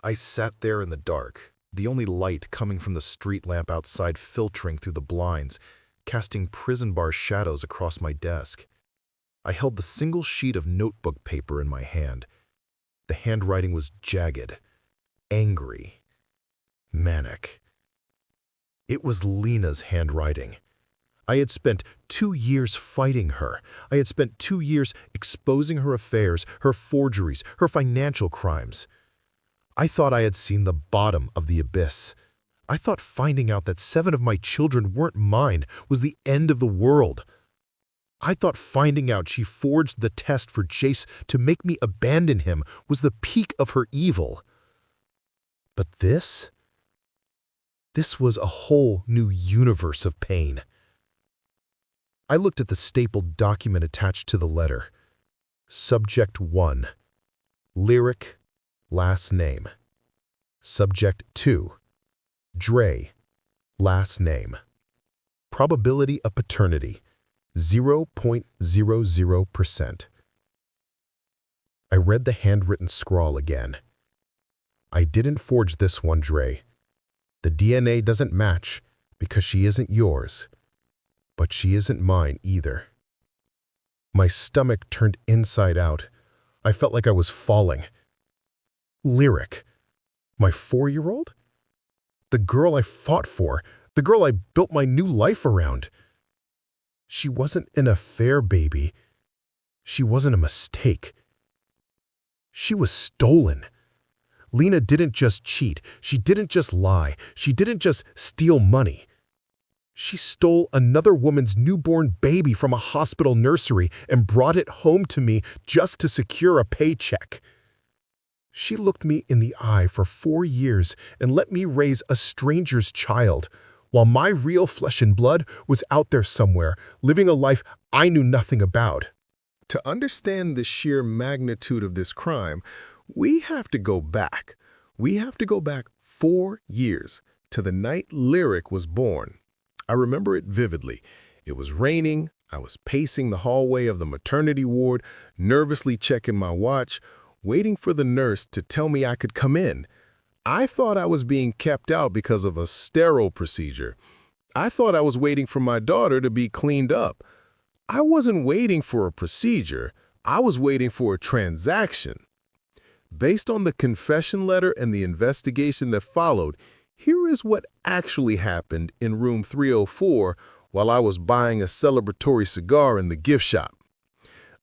I sat there in the dark, the only light coming from the street lamp outside filtering through the blinds, casting prison bar shadows across my desk. I held the single sheet of notebook paper in my hand. The handwriting was jagged, angry, manic. It was Lena's handwriting. I had spent 2 years fighting her. I had spent 2 years exposing her affairs, her forgeries, her financial crimes. I thought I had seen the bottom of the abyss. I thought finding out that 7 of my children weren't mine was the end of the world. I thought finding out she forged the test for Jace to make me abandon him was the peak of her evil. But this was a whole new universe of pain. I looked at the stapled document attached to the letter. Subject 1. Lyric, last name. Subject 2. Dre, last name. Probability of paternity, 0.00%. I read the handwritten scrawl again. I didn't forge this one, Dre. The DNA doesn't match because she isn't yours, but she isn't mine either. My stomach turned inside out. I felt like I was falling. Lyric, my 4-year-old? The girl I fought for, the girl I built my new life around. She wasn't an affair baby. She wasn't a mistake. She was stolen. Lena didn't just cheat. She didn't just lie. She didn't just steal money. She stole another woman's newborn baby from a hospital nursery and brought it home to me just to secure a paycheck. She looked me in the eye for 4 years and let me raise a stranger's child, while my real flesh and blood was out there somewhere, living a life I knew nothing about. To understand the sheer magnitude of this crime, we have to go back. We have to go back 4 years to the night Lyric was born. I remember it vividly. It was raining. I was pacing the hallway of the maternity ward, nervously checking my watch, waiting for the nurse to tell me I could come in. I thought I was being kept out because of a sterile procedure. I thought I was waiting for my daughter to be cleaned up. I wasn't waiting for a procedure. I was waiting for a transaction. Based on the confession letter and the investigation that followed, here is what actually happened in room 304 while I was buying a celebratory cigar in the gift shop.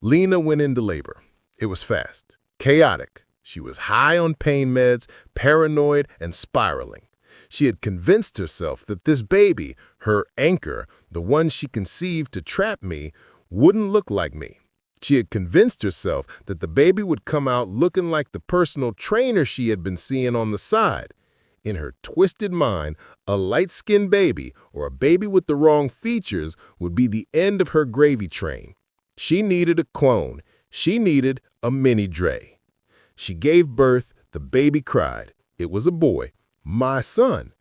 Lena went into labor. It was fast, chaotic. She was high on pain meds, paranoid, and spiraling. She had convinced herself that this baby, her anchor, the one she conceived to trap me, wouldn't look like me. She had convinced herself that the baby would come out looking like the personal trainer she had been seeing on the side. In her twisted mind, a light-skinned baby or a baby with the wrong features would be the end of her gravy train. She needed a clone. She needed a mini Dre. She gave birth. The baby cried. It was a boy, my son.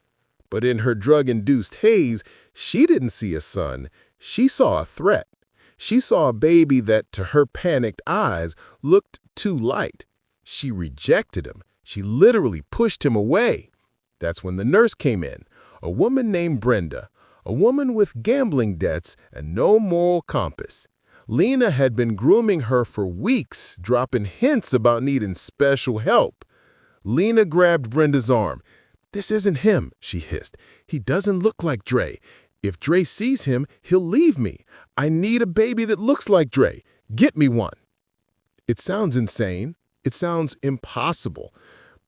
But in her drug-induced haze, she didn't see a son. She saw a threat. She saw a baby that, to her panicked eyes, looked too light. She rejected him. She literally pushed him away. That's when the nurse came in, a woman named Brenda, a woman with gambling debts and no moral compass. Lena had been grooming her for weeks, dropping hints about needing special help. Lena grabbed Brenda's arm. "This isn't him," she hissed. "He doesn't look like Dre. If Dre sees him, he'll leave me. I need a baby that looks like Dre. Get me one." It sounds insane. It sounds impossible.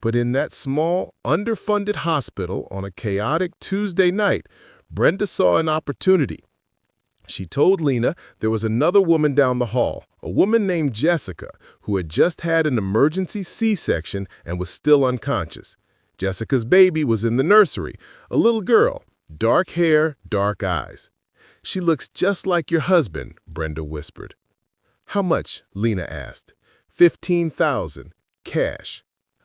But in that small, underfunded hospital on a chaotic Tuesday night, Brenda saw an opportunity. She told Lena there was another woman down the hall, a woman named Jessica, who had just had an emergency C-section and was still unconscious. Jessica's baby was in the nursery, a little girl, dark hair, dark eyes. "She looks just like your husband," Brenda whispered. "How much?" Lena asked. $15,000, cash.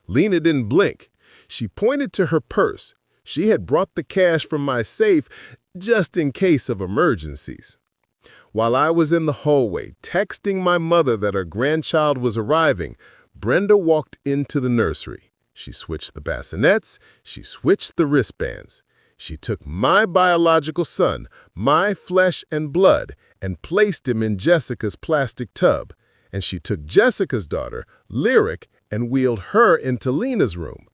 Lena didn't blink. She pointed to her purse. She had brought the cash from my safe just in case of emergencies. While I was in the hallway texting my mother that her grandchild was arriving, Brenda walked into the nursery. She switched the bassinets. She switched the wristbands. She took my biological son, my flesh and blood, and placed him in Jessica's plastic tub. And she took Jessica's daughter, Lyric, and wheeled her into Lena's room.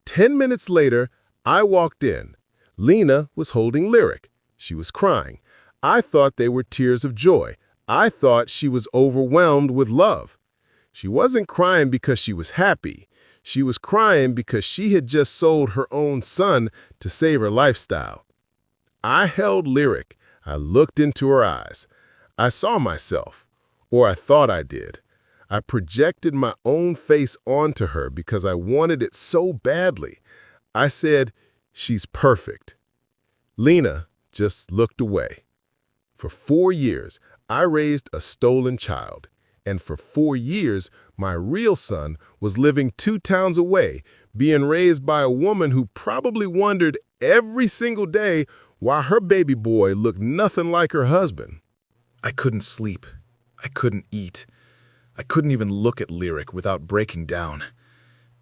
10 minutes later, I walked in. Lena was holding Lyric. She was crying. I thought they were tears of joy. I thought she was overwhelmed with love. She wasn't crying because she was happy. She was crying because she had just sold her own son to save her lifestyle. I held Lyric. I looked into her eyes. I saw myself, or I thought I did. I projected my own face onto her because I wanted it so badly. I said, "She's perfect." Lena just looked away. For 4 years, I raised a stolen child. And for 4 years, my real son was living 2 towns away, being raised by a woman who probably wondered every single day why her baby boy looked nothing like her husband. I couldn't sleep. I couldn't eat. I couldn't even look at Lyric without breaking down.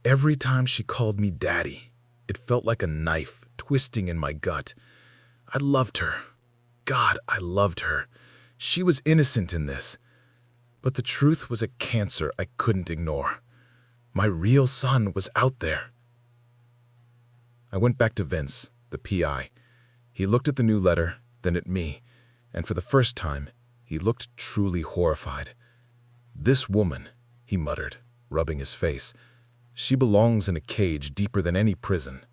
Every time she called me daddy, it felt like a knife twisting in my gut. I loved her. God, I loved her. She was innocent in this. But the truth was a cancer I couldn't ignore. My real son was out there. I went back to Vince, the PI. He looked at the new letter, then at me, and for the first time, he looked truly horrified. "This woman," he muttered, rubbing his face, "she belongs in a cage deeper than any prison."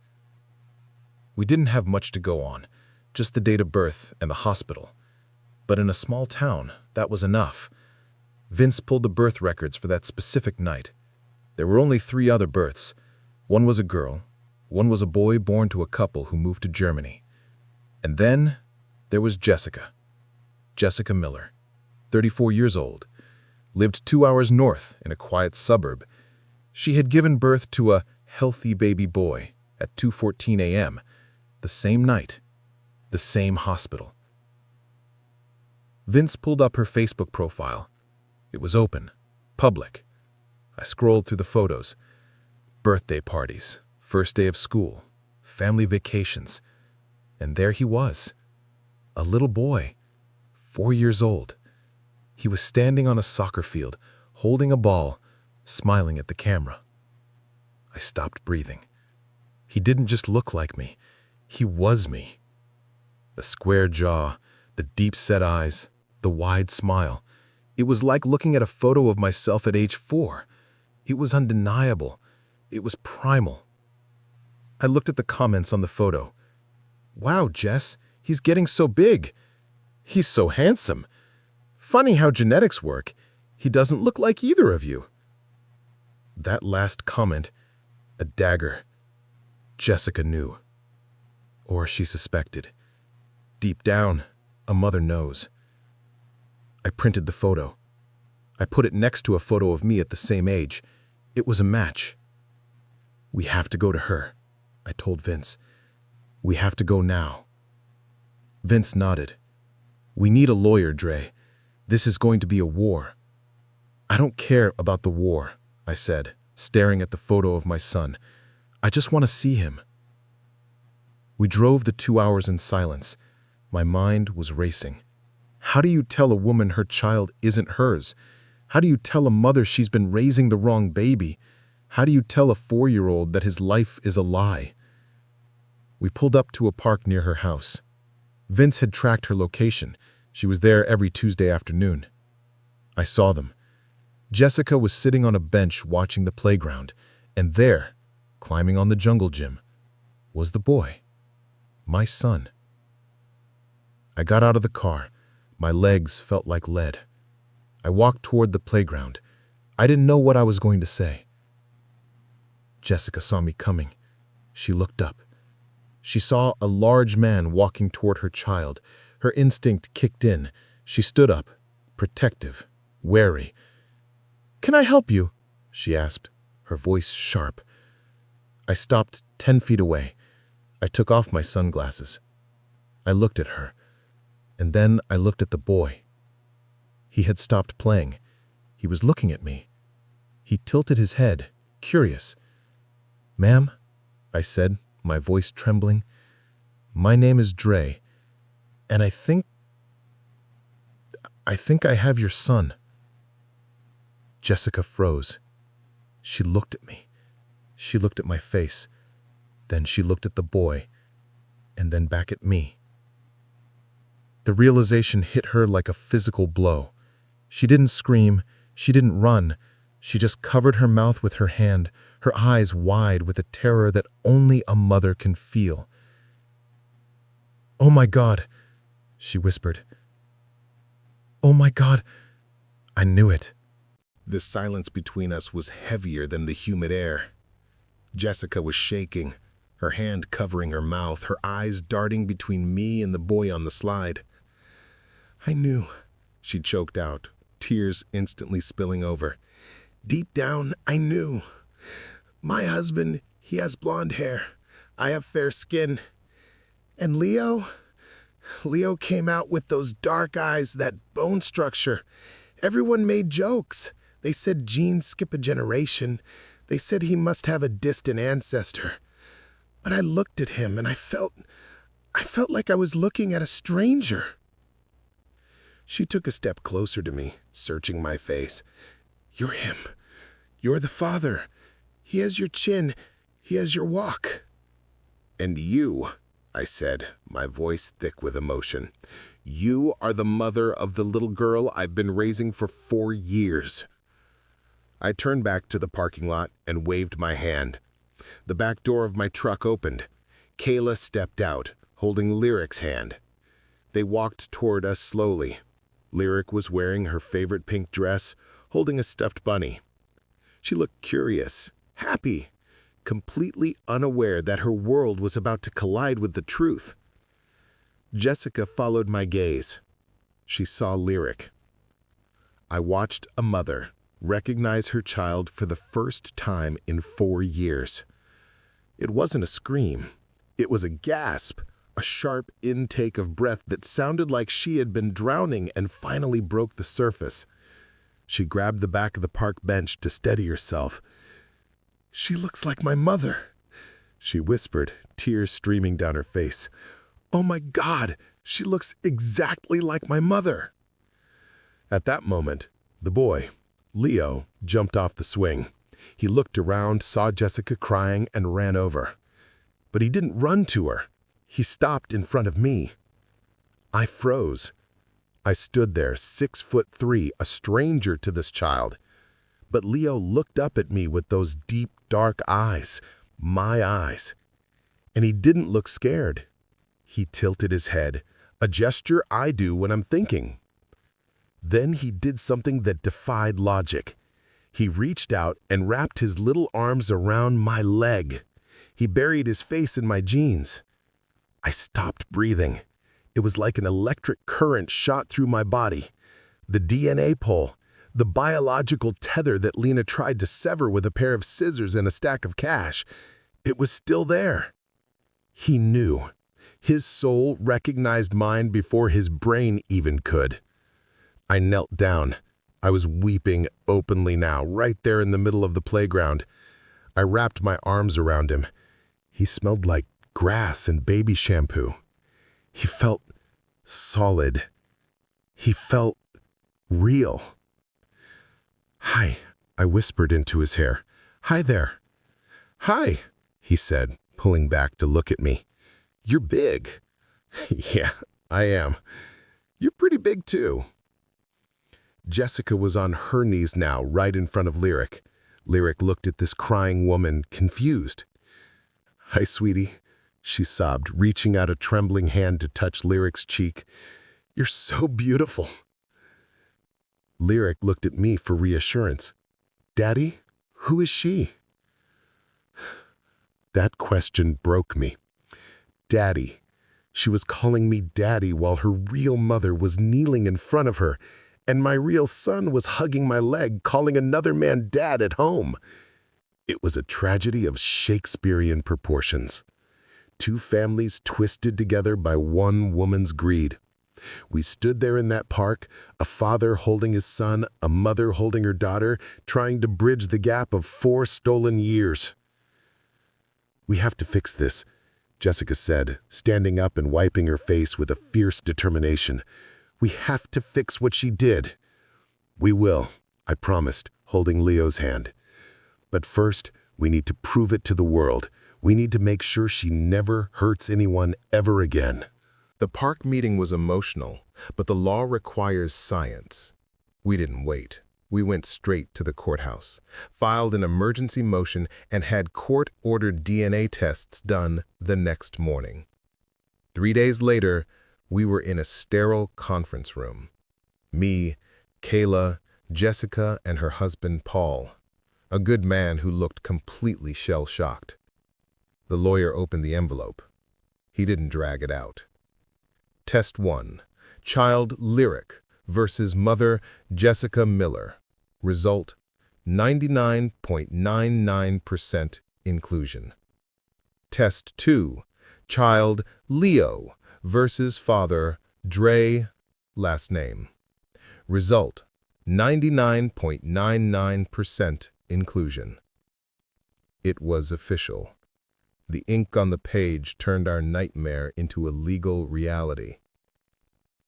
We didn't have much to go on, just the date of birth and the hospital. But in a small town, that was enough. Vince pulled the birth records for that specific night. There were only 3 other births. One was a girl, one was a boy born to a couple who moved to Germany. And then there was Jessica. Jessica Miller, 34 years old, lived 2 hours north in a quiet suburb. She had given birth to a healthy baby boy at 2:14 a.m., the same night, the same hospital. Vince pulled up her Facebook profile. It was open, public. I scrolled through the photos. Birthday parties, first day of school, family vacations. And there he was, a little boy, 4 years old. He was standing on a soccer field, holding a ball, smiling at the camera. I stopped breathing. He didn't just look like me. He was me. The square jaw, the deep-set eyes, the wide smile. It was like looking at a photo of myself at age 4. It was undeniable. It was primal. I looked at the comments on the photo. "Wow, Jess, he's getting so big. He's so handsome. Funny how genetics work. He doesn't look like either of you." That last comment, a dagger. Jessica knew. Or she suspected. Deep down, a mother knows. I printed the photo. I put it next to a photo of me at the same age. It was a match. "We have to go to her," I told Vince. "We have to go now." Vince nodded. "We need a lawyer, Dre. This is going to be a war." "I don't care about the war," I said, staring at the photo of my son. "I just want to see him." We drove the 2 hours in silence. My mind was racing. How do you tell a woman her child isn't hers? How do you tell a mother she's been raising the wrong baby? How do you tell a 4-year-old that his life is a lie? We pulled up to a park near her house. Vince had tracked her location. She was there every Tuesday afternoon. I saw them. Jessica was sitting on a bench watching the playground, and there, climbing on the jungle gym, was the boy, my son. I got out of the car. My legs felt like lead. I walked toward the playground. I didn't know what I was going to say. Jessica saw me coming. She looked up. She saw a large man walking toward her child. Her instinct kicked in. She stood up, protective, wary. "Can I help you?" she asked, her voice sharp. I stopped 10 feet away. I took off my sunglasses. I looked at her, and then I looked at the boy. He had stopped playing. He was looking at me. He tilted his head, curious. "Ma'am," I said, my voice trembling, "my name is Dre, and I think I have your son." Jessica froze. She looked at me. She looked at my face. Then she looked at the boy, and then back at me. The realization hit her like a physical blow. She didn't scream. She didn't run. She just covered her mouth with her hand, her eyes wide with a terror that only a mother can feel. "Oh my God," she whispered. "Oh my God." I knew it. The silence between us was heavier than the humid air. Jessica was shaking, her hand covering her mouth, her eyes darting between me and the boy on the slide. "I knew," she choked out, tears instantly spilling over. "Deep down, I knew. My husband, he has blonde hair. I have fair skin. And Leo came out with those dark eyes, that bone structure. Everyone made jokes. They said genes skip a generation. They said he must have a distant ancestor. But I looked at him and I felt like I was looking at a stranger." She took a step closer to me, searching my face. "You're him. You're the father. He has your chin. He has your walk." "And you," I said, my voice thick with emotion, "you are the mother of the little girl I've been raising for 4 years." I turned back to the parking lot and waved my hand. The back door of my truck opened. Kayla stepped out, holding Lyric's hand. They walked toward us slowly. Lyric was wearing her favorite pink dress, holding a stuffed bunny. She looked curious, happy, completely unaware that her world was about to collide with the truth. Jessica followed my gaze. She saw Lyric. I watched a mother recognize her child for the first time in 4 years. It wasn't a scream. It was a gasp, a sharp intake of breath that sounded like she had been drowning and finally broke the surface. She grabbed the back of the park bench to steady herself. "She looks like my mother," she whispered, tears streaming down her face. "Oh my God, she looks exactly like my mother." At that moment, the boy, Leo, jumped off the swing. He looked around, saw Jessica crying, and ran over. But he didn't run to her. He stopped in front of me. I froze. I stood there, 6'3", a stranger to this child. But Leo looked up at me with those deep, dark eyes, my eyes. And he didn't look scared. He tilted his head, a gesture I do when I'm thinking. Then he did something that defied logic. He reached out and wrapped his little arms around my leg. He buried his face in my jeans. I stopped breathing. It was like an electric current shot through my body. The DNA pole, the biological tether that Lena tried to sever with a pair of scissors and a stack of cash, it was still there. He knew. His soul recognized mine before his brain even could. I knelt down. I was weeping openly now, right there in the middle of the playground. I wrapped my arms around him. He smelled like grass and baby shampoo. He felt solid. He felt real. "Hi," I whispered into his hair. "Hi there." "Hi," he said, pulling back to look at me. "You're big." "Yeah, I am. You're pretty big too." Jessica was on her knees now, right in front of Lyric. Lyric looked at this crying woman, confused. "Hi, sweetie," she sobbed, reaching out a trembling hand to touch Lyric's cheek. "You're so beautiful." Lyric looked at me for reassurance. "Daddy, who is she?" That question broke me. Daddy. She was calling me Daddy while her real mother was kneeling in front of her, and my real son was hugging my leg, calling another man Dad at home. It was a tragedy of Shakespearean proportions. 2 families twisted together by one woman's greed. We stood there in that park, a father holding his son, a mother holding her daughter, trying to bridge the gap of 4 stolen years. We have to fix this, Jessica said, standing up and wiping her face with a fierce determination. We have to fix what she did. We will, I promised, holding Leo's hand. But first, we need to prove it to the world. We need to make sure she never hurts anyone ever again. The park meeting was emotional, but the law requires science. We didn't wait. We went straight to the courthouse, filed an emergency motion, and had court-ordered DNA tests done the next morning. 3 days later, we were in a sterile conference room. Me, Kayla, Jessica, and her husband Paul, a good man who looked completely shell-shocked. The lawyer opened the envelope. He didn't drag it out. Test 1. Child Lyric versus Mother Jessica Miller. Result: 99.99% inclusion. Test 2. Child Leo versus Father Dre, last name. Result: 99.99% inclusion. It was official. The ink on the page turned our nightmare into a legal reality.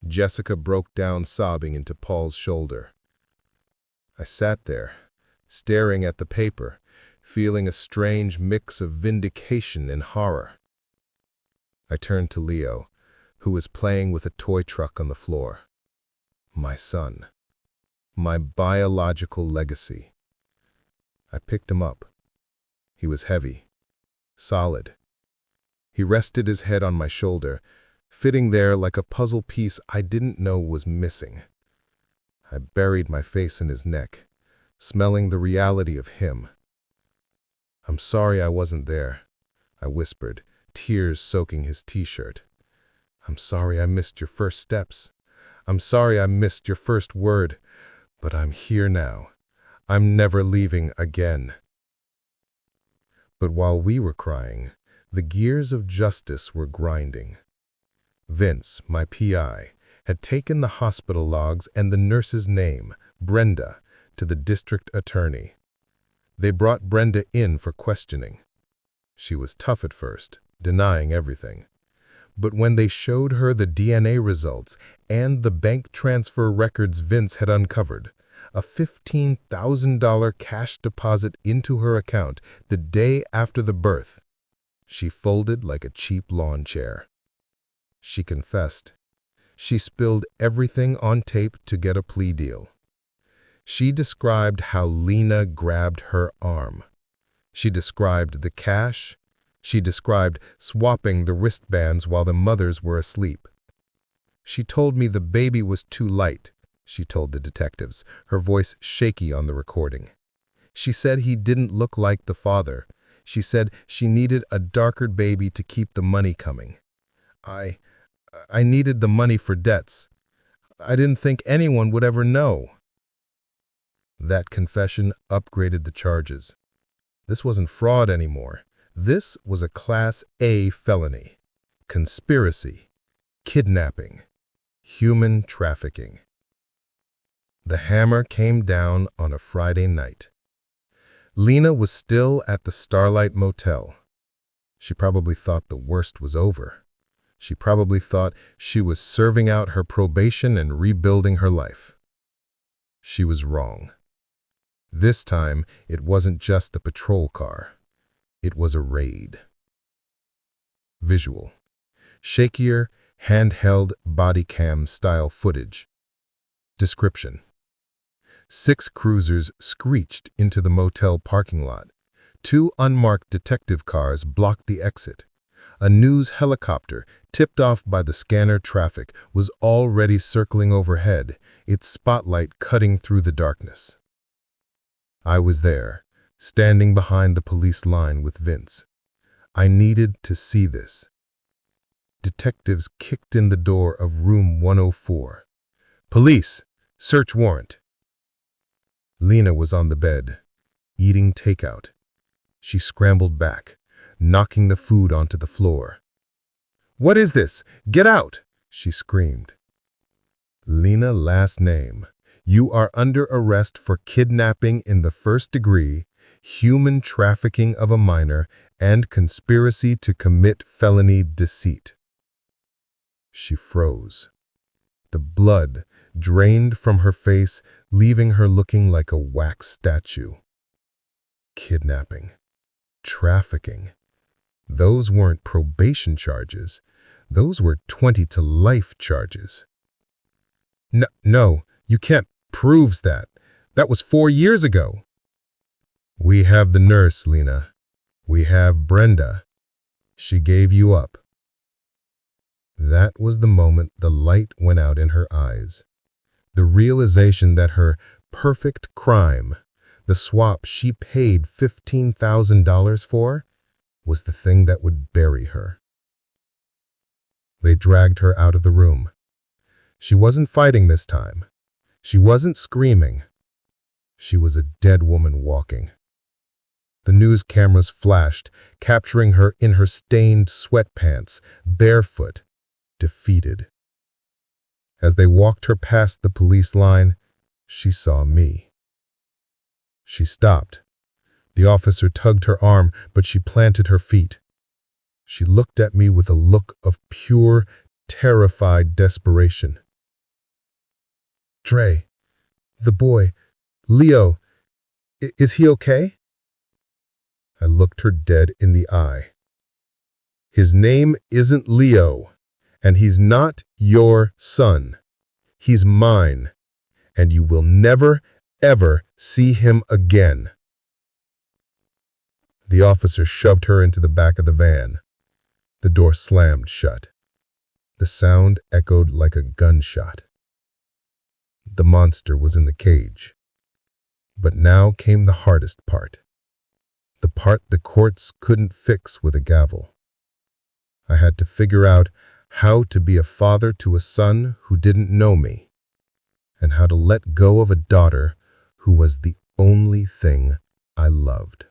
Jessica broke down sobbing into Paul's shoulder. I sat there, staring at the paper, feeling a strange mix of vindication and horror. I turned to Leo, who was playing with a toy truck on the floor. My son. My biological legacy. I picked him up. He was heavy, solid. He rested his head on my shoulder, fitting there like a puzzle piece I didn't know was missing. I buried my face in his neck, smelling the reality of him. "I'm sorry I wasn't there," I whispered, tears soaking his t-shirt. "I'm sorry I missed your first steps. I'm sorry I missed your first word. But I'm here now. I'm never leaving again." But while we were crying, the gears of justice were grinding. Vince, my PI, had taken the hospital logs and the nurse's name, Brenda, to the district attorney. They brought Brenda in for questioning. She was tough at first, denying everything. But when they showed her the DNA results and the bank transfer records Vince had uncovered, a $15,000 cash deposit into her account the day after the birth, she folded like a cheap lawn chair. She confessed. She spilled everything on tape to get a plea deal. She described how Lena grabbed her arm. She described the cash. She described swapping the wristbands while the mothers were asleep. She told me the baby was too light, she told the detectives, her voice shaky on the recording. She said he didn't look like the father. She said she needed a darker baby to keep the money coming. I needed the money for debts. I didn't think anyone would ever know. That confession upgraded the charges. This wasn't fraud anymore. This was a Class A felony. Conspiracy, kidnapping, human trafficking. The hammer came down on a Friday night. Lena was still at the Starlight Motel. She probably thought the worst was over. She probably thought she was serving out her probation and rebuilding her life. She was wrong. This time, it wasn't just a patrol car. It was a raid. Visual. Shakier, handheld body cam style footage. Description. 6 cruisers screeched into the motel parking lot. 2 unmarked detective cars blocked the exit. A news helicopter, tipped off by the scanner traffic, was already circling overhead, its spotlight cutting through the darkness. I was there, standing behind the police line with Vince. I needed to see this. Detectives kicked in the door of room 104. "Police! Search warrant!" Lena was on the bed, eating takeout. She scrambled back, knocking the food onto the floor. "What is this? Get out!" she screamed. "Lena, last name. You are under arrest for kidnapping in the first degree, human trafficking of a minor, and conspiracy to commit felony deceit. She froze. The blood drained from her face, leaving her looking like a wax statue. Kidnapping. Trafficking. Those weren't probation charges. Those were 20 to life charges. No, you can't prove that. That was 4 years ago. We have the nurse, Lena. We have Brenda. She gave you up. That was the moment the light went out in her eyes. The realization that her perfect crime, the swap she paid $15,000 for, was the thing that would bury her. They dragged her out of the room. She wasn't fighting this time. She wasn't screaming. She was a dead woman walking. The news cameras flashed, capturing her in her stained sweatpants, barefoot, defeated. As they walked her past the police line, she saw me. She stopped. The officer tugged her arm, but she planted her feet. She looked at me with a look of pure, terrified desperation. Dre, the boy, Leo, is he okay? I looked her dead in the eye. His name isn't Leo, and he's not your son. He's mine, and you will never, ever see him again. The officer shoved her into the back of the van. The door slammed shut. The sound echoed like a gunshot. The monster was in the cage. But now came the hardest part. The part the courts couldn't fix with a gavel. I had to figure out how to be a father to a son who didn't know me, and how to let go of a daughter who was the only thing I loved.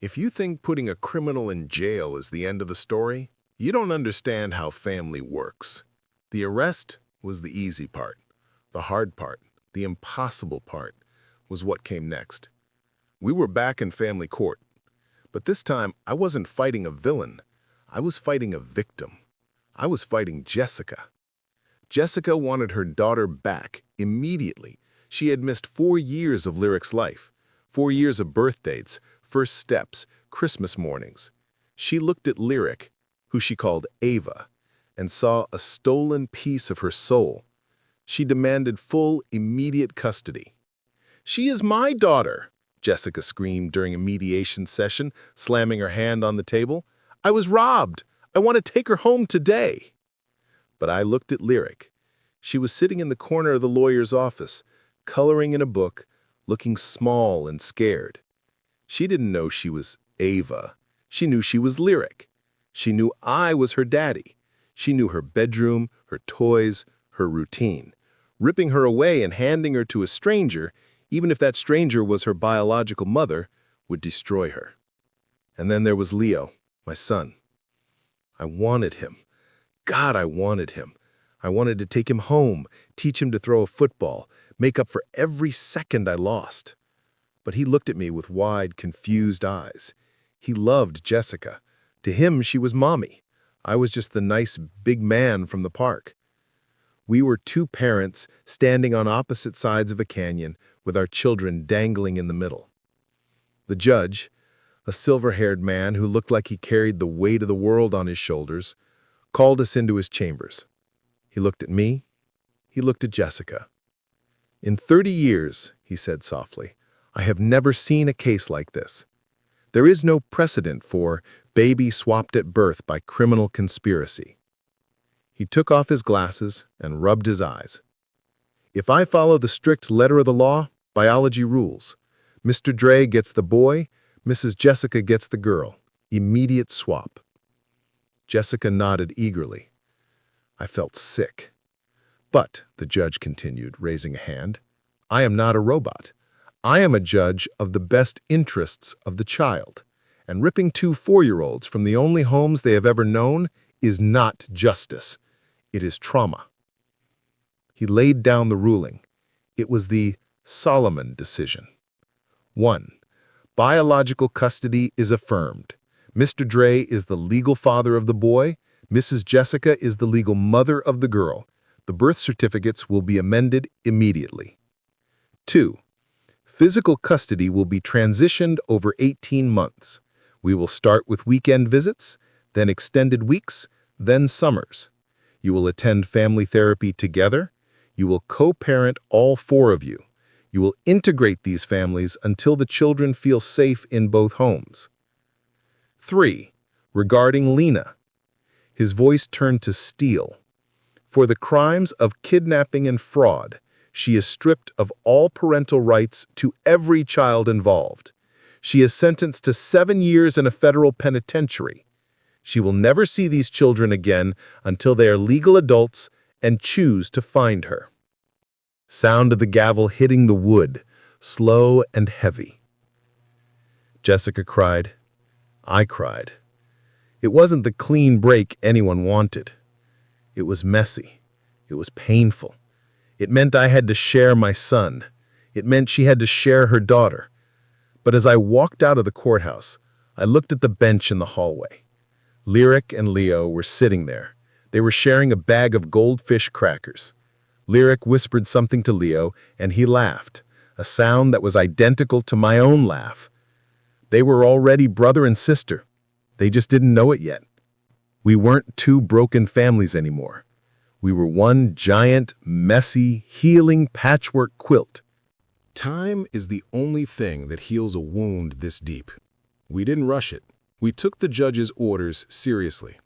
If you think putting a criminal in jail is the end of the story, you don't understand how family works. The arrest was the easy part. The hard part, the impossible part, was what came next. We were back in family court. But this time, I wasn't fighting a villain. I was fighting a victim. I was fighting Jessica. Jessica wanted her daughter back immediately. She had missed 4 years of Lyric's life, 4 years of birth dates, first steps, Christmas mornings. She looked at Lyric, who she called Ava, and saw a stolen piece of her soul. She demanded full, immediate custody. "She is my daughter," Jessica screamed during a mediation session, slamming her hand on the table. "I was robbed. I want to take her home today." But I looked at Lyric. She was sitting in the corner of the lawyer's office, coloring in a book, looking small and scared. She didn't know she was Ava. She knew she was Lyric. She knew I was her daddy. She knew her bedroom, her toys, her routine. Ripping her away and handing her to a stranger, even if that stranger was her biological mother, would destroy her. And then there was Leo, my son. I wanted him. God, I wanted him. I wanted to take him home, teach him to throw a football, make up for every second I lost. But he looked at me with wide, confused eyes. He loved Jessica. To him, she was mommy. I was just the nice big man from the park. We were two parents standing on opposite sides of a canyon with our children dangling in the middle. The judge, a silver-haired man who looked like he carried the weight of the world on his shoulders, called us into his chambers. He looked at me. He looked at Jessica. "In 30 years," he said softly, "I have never seen a case like this. There is no precedent for baby swapped at birth by criminal conspiracy." He took off his glasses and rubbed his eyes. "If I follow the strict letter of the law, biology rules. Mr. Dre gets the boy, Mrs. Jessica gets the girl. Immediate swap." Jessica nodded eagerly. I felt sick. "But," the judge continued, raising a hand, "I am not a robot. I am a judge of the best interests of the child, and ripping 2 4-year-olds from the only homes they have ever known is not justice. It is trauma." He laid down the ruling. It was the Solomon decision. 1. Biological custody is affirmed. Mr. Dre is the legal father of the boy. Mrs. Jessica is the legal mother of the girl. The birth certificates will be amended immediately. 2. Physical custody will be transitioned over 18 months. We will start with weekend visits, then extended weeks, then summers. You will attend family therapy together. You will co-parent all 4 of you. You will integrate these families until the children feel safe in both homes. 3. Regarding Lena. His voice turned to steel. For the crimes of kidnapping and fraud, she is stripped of all parental rights to every child involved. She is sentenced to 7 years in a federal penitentiary. She will never see these children again until they are legal adults and choose to find her. Sound of the gavel hitting the wood, slow and heavy. Jessica cried. I cried. It wasn't the clean break anyone wanted. It was messy. It was painful. It meant I had to share my son. It meant she had to share her daughter. But as I walked out of the courthouse, I looked at the bench in the hallway. Lyric and Leo were sitting there. They were sharing a bag of goldfish crackers. Lyric whispered something to Leo, and he laughed, a sound that was identical to my own laugh. They were already brother and sister. They just didn't know it yet. We weren't 2 broken families anymore. We were one giant, messy, healing patchwork quilt. Time is the only thing that heals a wound this deep. We didn't rush it. We took the judge's orders seriously.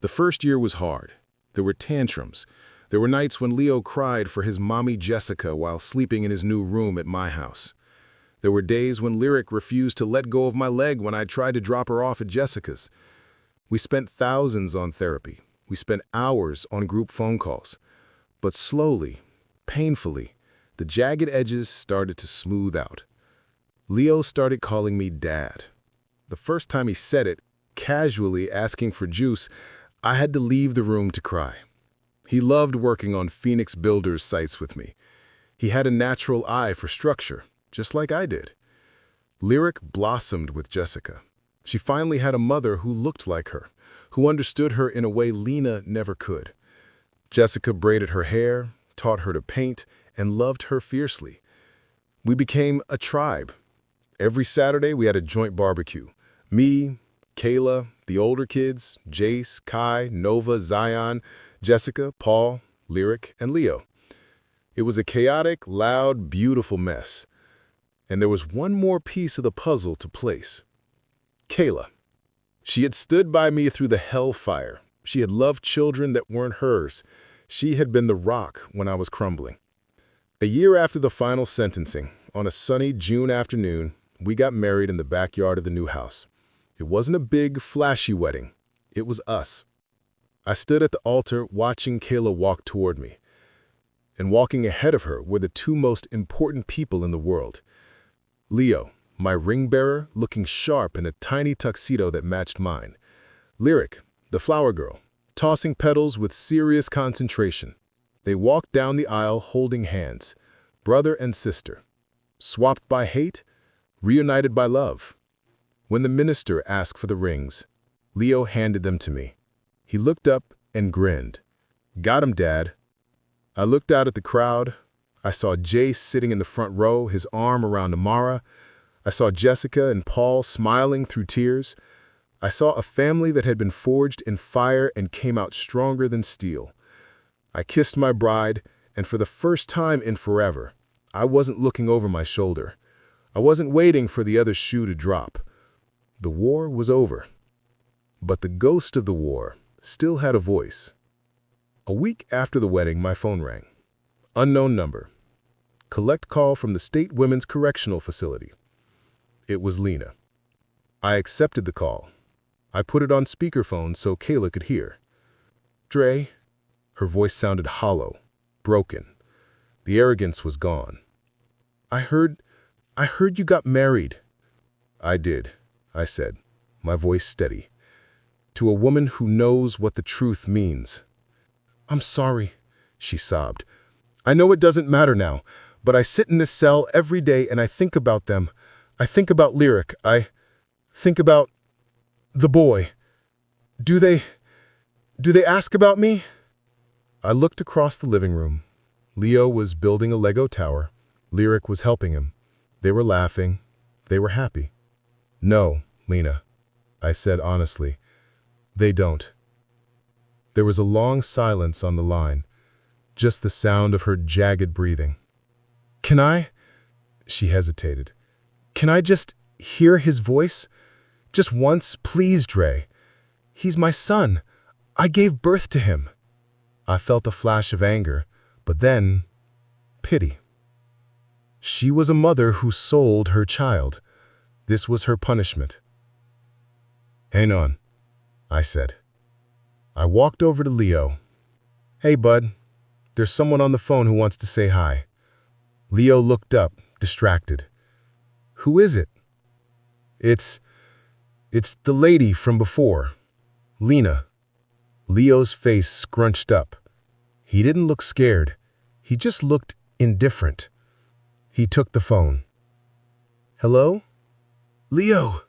The first year was hard. There were tantrums. There were nights when Leo cried for his mommy Jessica while sleeping in his new room at my house. There were days when Lyric refused to let go of my leg when I tried to drop her off at Jessica's. We spent thousands on therapy. We spent hours on group phone calls. But slowly, painfully, the jagged edges started to smooth out. Leo started calling me Dad. The first time he said it, casually asking for juice, I had to leave the room to cry. He loved working on Phoenix Builders sites with me. He had a natural eye for structure, just like I did. Lyric blossomed with Jessica. She finally had a mother who looked like her, who understood her in a way Lena never could. Jessica braided her hair, taught her to paint, and loved her fiercely. We became a tribe. Every Saturday we had a joint barbecue. Me, Kayla, the older kids, Jace, Kai, Nova, Zion, Jessica, Paul, Lyric, and Leo. It was a chaotic, loud, beautiful mess. And there was one more piece of the puzzle to place. Kayla. She had stood by me through the hellfire. She had loved children that weren't hers. She had been the rock when I was crumbling. A year after the final sentencing, on a sunny June afternoon, we got married in the backyard of the new house. It wasn't a big, flashy wedding. It was us. I stood at the altar watching Kayla walk toward me. And walking ahead of her were the 2 most important people in the world. Leo, my ring bearer, looking sharp in a tiny tuxedo that matched mine. Lyric, the flower girl, tossing petals with serious concentration. They walked down the aisle holding hands, brother and sister. Swapped by hate, reunited by love. When the minister asked for the rings, Leo handed them to me. He looked up and grinned. Got him, Dad. I looked out at the crowd. I saw Jace sitting in the front row, his arm around Amara. I saw Jessica and Paul smiling through tears. I saw a family that had been forged in fire and came out stronger than steel. I kissed my bride, and for the first time in forever, I wasn't looking over my shoulder. I wasn't waiting for the other shoe to drop. The war was over. But the ghost of the war still had a voice. A week after the wedding, my phone rang. Unknown number. Collect call from the State Women's Correctional Facility. It was Lena. I accepted the call. I put it on speakerphone so Kayla could hear. Dre. Her voice sounded hollow, broken. The arrogance was gone. I heard you got married. I did, I said, my voice steady. To a woman who knows what the truth means. I'm sorry, she sobbed. I know it doesn't matter now, but I sit in this cell every day and I think about them. I think about Lyric. I think about... The boy. Do they ask about me? I looked across the living room. Leo was building a Lego tower. Lyric was helping him. They were laughing. They were happy. No, Lena, I said honestly. They don't. There was a long silence on the line, just the sound of her jagged breathing. Can I? She hesitated. Can I just hear his voice? Just once, please, Dre. He's my son. I gave birth to him. I felt a flash of anger, but then pity. She was a mother who sold her child. This was her punishment. Hang on, I said. I walked over to Leo. Hey, bud. There's someone on the phone who wants to say hi. Leo looked up, distracted. Who is it? It's the lady from before. Lena. Leo's face scrunched up. He didn't look scared. He just looked indifferent. He took the phone. Hello? Leo.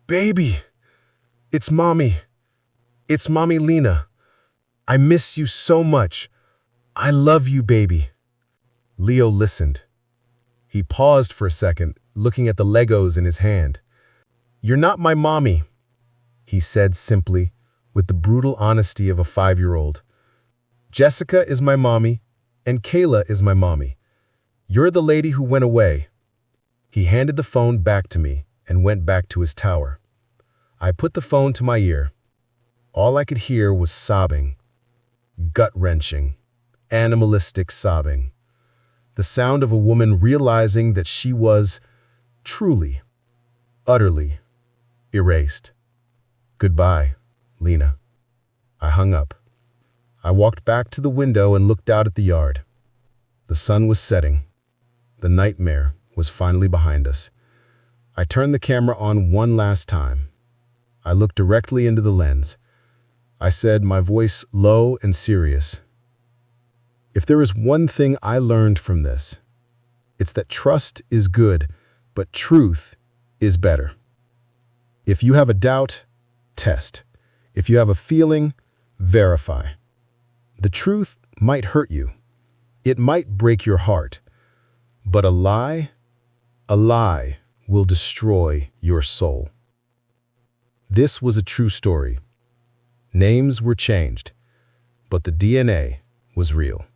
Baby. It's Mommy. It's Mommy Lena. I miss you so much. I love you, baby. Leo listened. He paused for a second, looking at the Legos in his hand. You're not my mommy, he said simply, with the brutal honesty of a 5-year-old. Jessica is my mommy, and Kayla is my mommy. You're the lady who went away. He handed the phone back to me and went back to his tower. I put the phone to my ear. All I could hear was sobbing, gut-wrenching, animalistic sobbing. The sound of a woman realizing that she was truly, utterly erased. Goodbye, Lena. I hung up. I walked back to the window and looked out at the yard. The sun was setting. The nightmare was finally behind us. I turned the camera on one last time. I looked directly into the lens. I said, my voice low and serious. If there is one thing I learned from this, it's that trust is good, but truth is better. If you have a doubt, test. If you have a feeling, verify. The truth might hurt you. It might break your heart. But a lie will destroy your soul. This was a true story. Names were changed, but the DNA was real.